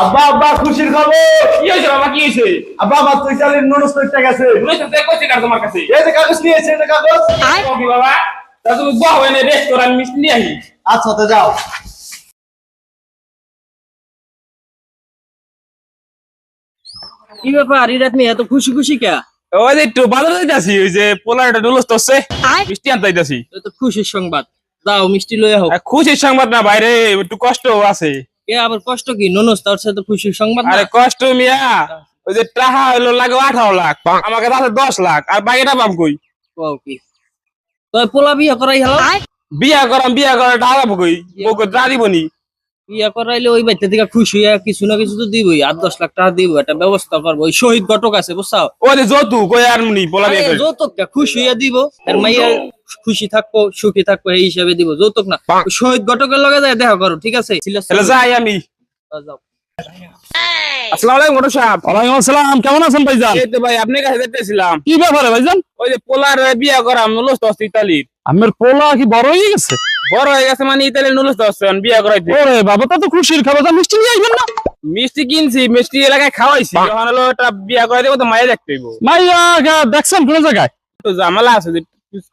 আব্বা আব্বা খুশির খবর। কি হয়েছে বাবা, কি হয়েছে? আব্বা আমার তুই চালের নুডলস তৈরি গেছে। কইছে কার তোমার কাছে? এই যে কাগজ নিয়েছে, এই যে কাগজ। কি বাবা, তা তুমি বাহ এনে রেস্ট করার মিষ্টি নিয়ে আহি। আচ্ছা তো যাও। কি ব্যাপার ইরাত মিয়া এত খুশি খুশি কে? ওই যে একটু বাজারে যাইতাছি, ওই যে পোলারটা নুডলস তোছে মিষ্টি আনতে যাইতাছি। এত খুশির সংবাদ, দাও মিষ্টি লইয়া হোক। খুশির সংবাদ না বাইরে, একটু কষ্ট আছে। কে আবার কষ্ট কি? ননস তার সাথে খুশির সংবাদ না? আরে কষ্ট মিয়া, ওই যে টাকা হইলো লাগে 18 লাখ, আমাকে আছে 10 লাখ, আর বাকিটা পাম কই? কও কি তুই পোলা বিয়া করাই হলো? বিয়া করা টাকা পাবো কই? বউকে টা দিবনি। বিয়া করাইলে ওই বাচ্চা থেকে খুশি হইয়া কিছু না কিছু তো দিবই, 8-10 লাখ টাকা দিব, একটা ব্যবস্থা করবো। ওই শহীদ ঘটক আছে বুঝছাও? ওই যে যৌতুক কই আর মুনি পোলা বিয়া করে। যৌতুক কে খুশি হইয়া দিব, আর মাইয়া খুশি থাকবো সুখী থাকবো এই হিসাবে দিব, যৌতুক না। ওই শহীদ ঘটকের লগে যায় দেখা করো, ঠিক আছে? তাহলে যাই আমি। যাও। আসসালামু আলাইকুম মোটর সাহেব। ওয়ালাইকুম আসসালাম, কেমন আছেন ভাইজান? এই তো ভাই আপনার কাছে যেতেছিলাম। কি ব্যাপারে ভাইজান? ওই যে পোলার বিয়া করা নুডলস তো ইতালির। আমার পোলা কি বড় হয়ে গেছে? বড় হয়ে গেছে মানে ইতালির নুডলস তো বিয়া করাইতে। ওরে বাবা, তা তো খুশির খবর, তা মিষ্টি নিয়ে আইবেন না? মিষ্টি কিনছি, মিষ্টি এলাকায় খাওয়াইছি, যখন হলো এটা বিয়া করাইতে তো মায়ে দেখতে হইব। মাইয়া দেখছেন কোন জায়গায়? তো ঝামেলা আছে, যে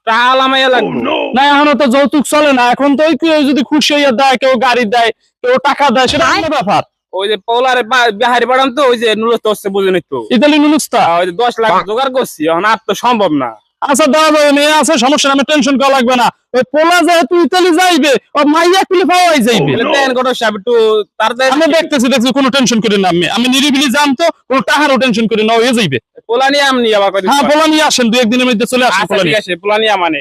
টাকা মাইয়া লাগবে। না এখনো তো যৌতুক চলে না, এখন তো ওই কেউ যদি খুশি হইয়া দেয়, কেউ গাড়ি দেয়, কেউ টাকা দেয়, সেটা অন্য ব্যাপার। ওই যে পোলারে বিহারি পাঠান তো, ওই যে নুডলস তো বুঝে নিত। ইতালি নুনুস্তা ওই যে 10 লাখ জোগাড় করছি, এখন আর তো সম্ভব না। আচ্ছা দেওয়া যাবে, মেয়ে আছে, সমস্যা না, আমি টেনশন করা লাগবে না। ওই পোলা যেহেতু ইতালি যাইবে, ও মাইয়া খুলে পাওয়াই যাইবে। দেন ঘটক সাহেব একটু তাড়াতাড়ি। আমি দেখতেছি কোনো টেনশন করি না, আমি নিরিবিলি যাম তো, কোনো টাকারও টেনশন করি না, হয়ে যাইবে। পোলা নিয়ে আমনি আবার কদিন হ্যাঁ পর। পোলা নিয়ে আসেন, 2-1 দিনের মধ্যে চলে আসেন আচ্ছা পোলা ঠিক নিয়ে। আছে, পোলা নিয়ে মানে।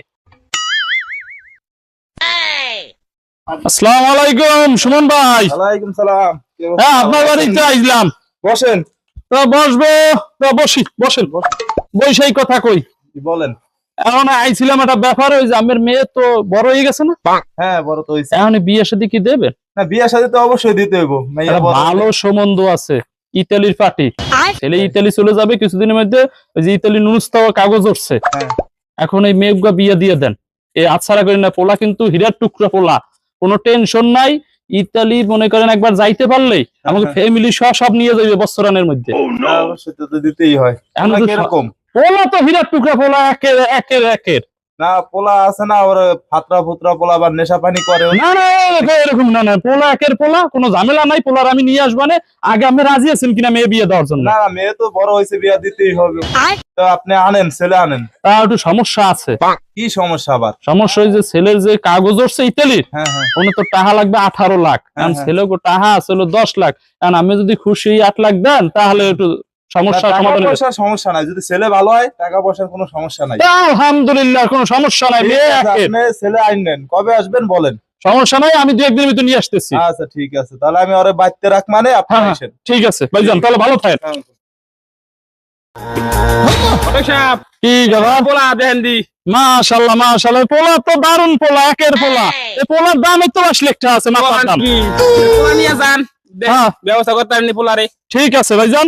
আসসালামু আলাইকুম সুমন ভাই। ওয়ালাইকুম সালাম। হ্যাঁ আপনার বাড়িতে আইলাম। বসেন। তো বসবো, তো বসেন। বৈশাই কথা কই। কি বলেন? এখন আইছিলাম একটা ব্যাপার, ওই যে আমার মেয়ে তো বড় হয়ে গেছে না, হ্যাঁ বড় তো হইছে। এখন বিয়ে শাদী কি দেবে? না বিয়ার সাথে তো অবশ্যই দিতে হইব। মাইয়া একটা বড়। ভালো সম্বন্ধ আছে, ইতালির পার্টি। ছেলে ইতালি চলে যাবে কিছুদিনের মধ্যে, ওই যে ইতালি নুনুস্তা কাগজ উঠছে। হ্যাঁ। এখন এই মেয়েগুলা বিয়ে দিয়ে দেন, এই আচ্ছারা করি না। পোলা কিন্তু হীরার টুকরা পোলা, কোনো টেনশন নাই। ইতালি মনে করেন একবার যাইতে পারলেই আমাকে ফ্যামিলি সব নিয়ে যাবে বছরানের মধ্যে। হ্যাঁ, অবশ্যই তো দিতেই হয়। এখন পোলা তো কিরকম? পোলা তো হীরার টুকরা পোলা, একের। না পোলা আছে না, ওর ফাতরা ফুতরা পোলা বা নেশা পানি করে। না এরকম না, পোলা একের পোলা, কোনো ঝামেলা নাই। পোলার আমি নিয়ে আসবানে, আগে আপনি রাজি আছেন কিনা মেয়ে বিয়ে দেওয়ার জন্য? না মেয়ে তো বড় হয়েছে, বিয়া দিতেই হবে। তো আপনি আনেন, ছেলে আনেন। তা একটু সমস্যা আছে। কি সমস্যা আবার? সমস্যা ওই যে ছেলের যে কাগজ উঠছে ইতালির, হ্যাঁ হ্যাঁ ওনে তো টাকা লাগবে 18 লাখ, এখন হ্যাঁ। ছেলে টাকা আছে হলো 10 লাখ। এখন আমি যদি খুশি 8 লাখ দেন, তাহলে একটু সমস্যা টাকা সমাধান হবে। পয়সার সমস্যা নাই, যদি ছেলে ভালো হয় টাকা পয়সার কোনো সমস্যা নাই। আলহামদুলিল্লাহ, কোনো সমস্যা নাই। ঠিক মেয়ে আছে, একের, আপনি ছেলে আইনেন, কবে আসবেন বলেন। সমস্যা নাই, আমি 2-1 দিনের ভিতর নিয়ে আসতেছি। আচ্ছা ঠিক আছে, তাহলে আমি ওরে বাইতে রাখ, মানে আপনি হ্যাঁ, আসেন। ঠিক আছে ভাইজান, তাহলে ভালো থাকেন। হ্যাঁ। ঘটক সাহেব, কি ব্যাপার? পোলা দেন দি। মাশাআল্লাহ, পোলা তো দারুণ পোলা, একের পোলা। এই পোলার দাম তো 20 লাখ টাকা আছে, মাথার দাম। কি পোলা নিয়ে যান, দেন, হ্যাঁ। ব্যবস্থা করতে পারেননি পোলারে। ঠিক আছে ভাইজান,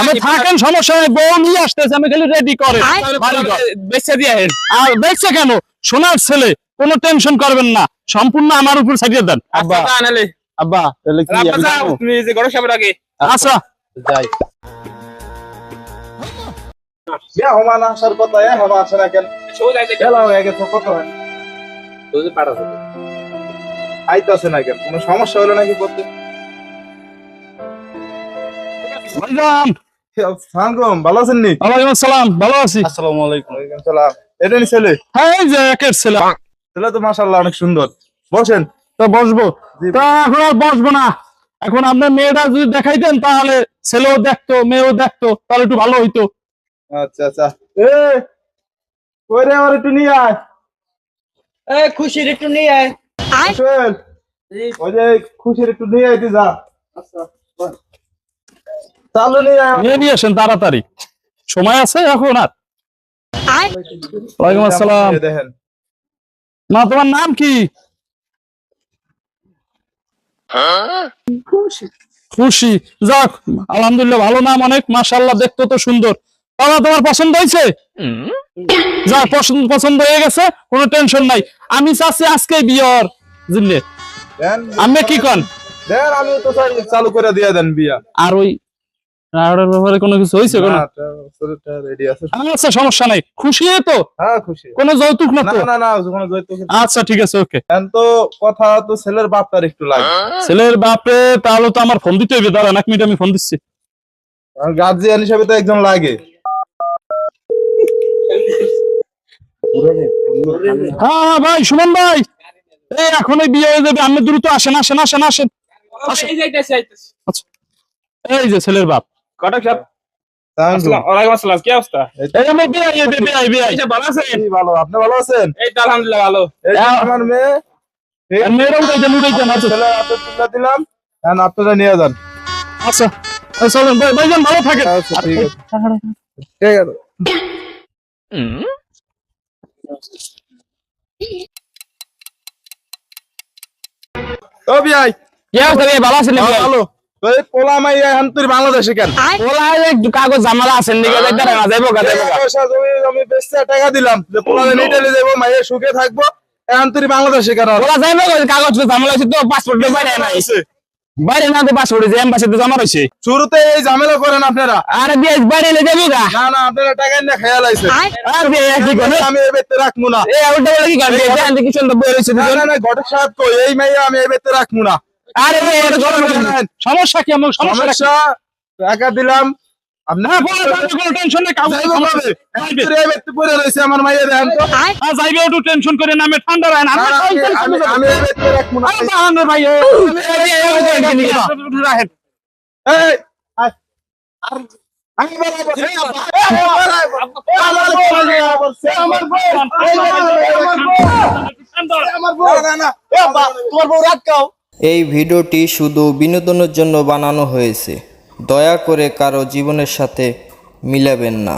আমি থাকেন, সমস্যা নেই। বউ নিয়ে আসতেছে, আমি খালি রেডি করে বেচা দিয়ে আহেন। আর দেখছে কেন, সোনার ছেলে, কোনো টেনশন করবেন না, সম্পূর্ণ আমার উপর ছাড়িয়ে দেন। আব্বা আচ্ছা নালে আব্বা তাহলে কি রাব্বা আমি যাও, যাবো? তুমি যে ঘটক সাহেবের আগে। আচ্ছা যাই। বিয়া হমান আসার কথা, হমা আসে না কেন? সৌ যাইতে খেলা হয়ে গেছে, কত হয় তুই পাঠাছো। আইতাছে না কেন? কোনো সমস্যা হলো নাকি বলতে? ভাইজান, সালাম, ভালো আছেন নি? ওয়ালাইকুম আসসালাম, ভালো আছি। আসসালামু আলাইকুম। ওয়ালাইকুম সালাম। এটা নি ছেলে? হ্যাঁ এই যে একের ছেলে। ছেলে তো মাশাআল্লাহ অনেক সুন্দর। বসেন। তো বসবো, জি। তা এখন আর বসবো না। এখন আপনার মেয়েটা যদি দেখাইতেন, তাহলে ছেলেও দেখতো, মেয়েও দেখতো, তাহলে একটু ভালো হইতো। আচ্ছা আচ্ছা। এ কই রে, আমার একটু নিয়ে আয়। এই খুশির একটু নিয়ে আয়। বসেন। ওই যে খুশির একটু নিয়ে আইতে যা। আচ্ছা চালু নিয়ে আয়। মেয়ে নিয়ে আসেন তাড়াতাড়ি, সময় আছে এখন আর। ওয়ালাইকুম আসসালাম। দেখেন মা, তোমার নাম কি? খুশি। যাক, আলহামদুলিল্লাহ, ভালো নাম অনেক, মাশাআল্লাহ, দেখতে তো সুন্দর। বাবা তোমার পছন্দ হয়েছে? যাক, পছন্দ হয়ে গেছে, কোনো টেনশন নাই। আমি চাচ্ছি আজকে বিয়ের জিনে। দেন। আমি কি কন? দেন আমি তো চালু করে দিয়ে দেন বিয়া। আর ওই রাউডার ব্যাপারে কোনো কিছু হয়েছে কোনো? রেডি আছে। আচ্ছা সমস্যা নাই, খুশি তো? হ্যাঁ খুশি। কোনো যৌতুক না না তো? না না কোনো যৌতুক। আচ্ছা ঠিক আছে, ওকে। এখন তো কথা তো ছেলের বাপটার একটু লাগে। ছেলের বাপরে তাহলে তো আমার ফোন দিতে হইবে, দাঁড়ান 1 মিনিট আমি ফোন দিচ্ছি। গার্জিয়ান হিসেবে তো একজন লাগে। হ্যাঁ ভাই, সুমন ভাই, এই এখনই বিয়ে হয়ে যাবে, আপনি দ্রুত আসেন আসেন আসেন আসেন। এই যাইতেছি যাইতেছি। আচ্ছা, এই যে ছেলের বাপ। ঘটক সাহেব, ওয়ালাইকুম আসসালাম, কি অবস্থা? এই আমার বিয়ে বিয়ে এই যে ভালো আছেন? এই ভালো, আপনি ভালো আছেন? এই তো আলহামদুলিল্লাহ ভালো। এই যে আমার মেয়ে, মেয়েরা উঠাইতেন উঠাইতেন। আচ্ছা ছেলে হাতে তুলে দিলাম, এখন আপনারা নিয়ে যান। আচ্ছা, চলেন ভাই, ভাইজান ভালো থাকেন। আচ্ছা, ঠিক আছে। ঠিক আছে। ও বিয়াই, কি অবস্থা ভাই, ভালো আছেন নাকি? ভালো। তো এই পোলা মাইয়া এখন তুই বাংলাদেশে কেন? ওলা একটু কাগজ ঝামেলা আছেন নাকি, যাইতে না যাইবো গা যাইবো গা। পয়সা জমি বেচতে টাকা দিলাম যে পোলা ইটালি যাবো, মাইয়া সুখে থাকবো, এখন তুই বাংলাদেশে কেন? ওলা যাইবো গা, কাগজ ঝামেলা হইছে তো, পাসপোর্ট বাইরে নাই, বাইরে না তো পাসপোর্ট যে এমবাসিতে জমা রইছে। শুরুতে এই ঝামেলা করেন আপনারা। আরে বিয়ে বাইরে এলে যাবো গা। না না, আপনারা টাকা নিয়ে খেয়াল আইছে। আর বিয়ে কি করে? আমি এই বেতে রাখবো না। এই উল্টা বলে কি কারণ জানেন কি সুন্দর বই রইছে না দুজন। না না, ঘটক সাহেব কই, এই মাইয়া আমি এই বেতে রাখবো না। আরে বিয়ে এটা সমস্যা কি? আমার সমস্যা কি? সমস্যা, টাকা দিলাম আপনি না বলে কোনো টেনশন নেই, কাগজ যাইবো কবে? এই বেতে পড়ে রইছে আমার মাইয়া, দেখেন তো। যাইবে, একটু টেনশন করে নামে ঠান্ডা রাখেন। না, না, আমি এই বেতে রাখবো না। ভাই রাখেন। এই, আয়। আমি বলাবো। আমার বউ। না, না, তোমার বউ রাত খাও। এই ভিডিওটি শুধু বিনোদনের জন্য বানানো হয়েছে। দয়া করে কারো জীবনের সাথে মিলাবেন না।